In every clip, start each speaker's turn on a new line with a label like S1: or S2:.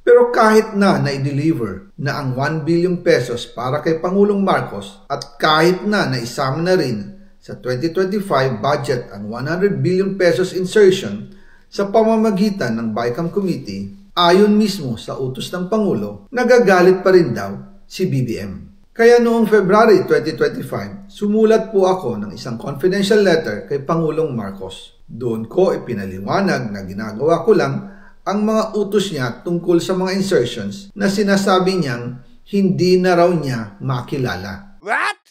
S1: Pero kahit na na-deliver na ang 1 billion pesos para kay Pangulong Marcos at kahit na naisama na rin sa 2025 budget ang 100 billion pesos insertion sa pamamagitan ng BICAM Committee, ayon mismo sa utos ng Pangulo, nagagalit pa rin daw si BBM. Kaya noong February 2025, sumulat po ako ng isang confidential letter kay Pangulong Marcos. Doon ko ipinaliwanag na ginagawa ko lang ang mga utos niya tungkol sa mga insertions na sinasabi niyang hindi na raw niya makilala.
S2: What?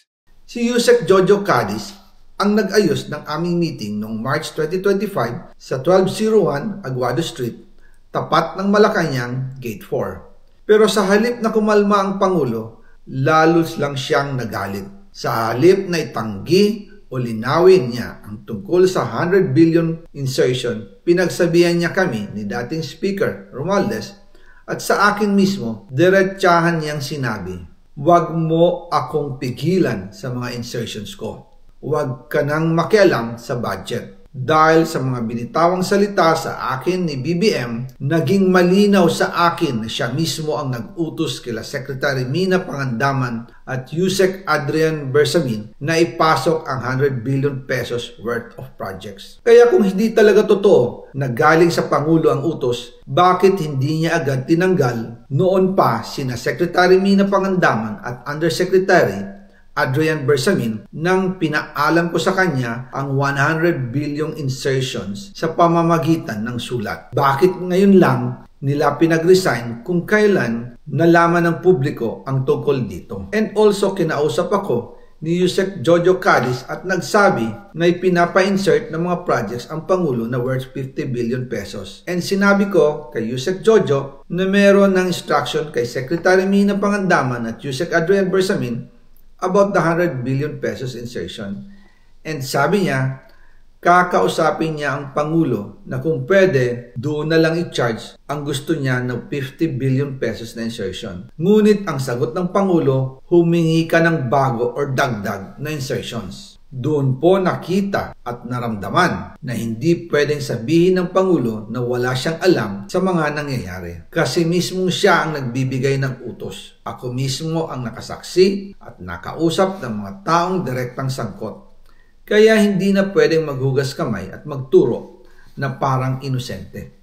S1: Si Yusek Jojo Cadiz ang nag-ayos ng aming meeting noong March 2025 sa 1201 Aguado Street, tapat ng Malacanang, Gate 4. Pero sa halip na kumalma ang Pangulo, lalos lang siyang nagalit. Sa halip na itanggi o linawin niya ang tungkol sa 100 billion insertion, pinagsabihan niya kami ni dating Speaker Romualdez at sa akin mismo, diretsahan niyang sinabi, "Huwag mo akong pigilan sa mga insertions ko. Huwag ka nang makialam sa budget." Dahil sa mga binitawang salita sa akin ni BBM, naging malinaw sa akin na siya mismo ang nag-utos kila Secretary Mina Pangandaman at Yusek Adrian Bersamin na ipasok ang 100 billion pesos worth of projects. Kaya kung hindi talaga totoo na galing sa Pangulo ang utos, bakit hindi niya agad tinanggal noon pa sina Secretary Mina Pangandaman at Undersecretary Adrian Bersamin nang pinaalam ko sa kanya ang 100 billion insertions sa pamamagitan ng sulat? Bakit ngayon lang nila pinag-resign kung kailan nalaman ng publiko ang tungkol dito? And also kinausap ako ni Yusek Jojo Cadiz at nagsabi na ipinapa-insert ng mga projects ang Pangulo na worth 50 billion pesos. And sinabi ko kay Yusek Jojo na meron ng instruction kay Secretary Mina Pangandaman at Yusek Adrian Bersamin about the 100 billion pesos insertion. And sabi niya, kakausapin niya ang Pangulo na kung pwede, doon na lang i-charge ang gusto niya ng 50 billion pesos na insertion. Ngunit ang sagot ng Pangulo, humingi ka ng bago or dagdag na insertions. Doon po nakita at naramdaman na hindi pwedeng sabihin ng Pangulo na wala siyang alam sa mga nangyayari. Kasi mismo siya ang nagbibigay ng utos. Ako mismo ang nakasaksi at nakausap ng mga taong direktang sangkot. Kaya hindi na pwedeng maghugas kamay at magturo na parang inosente.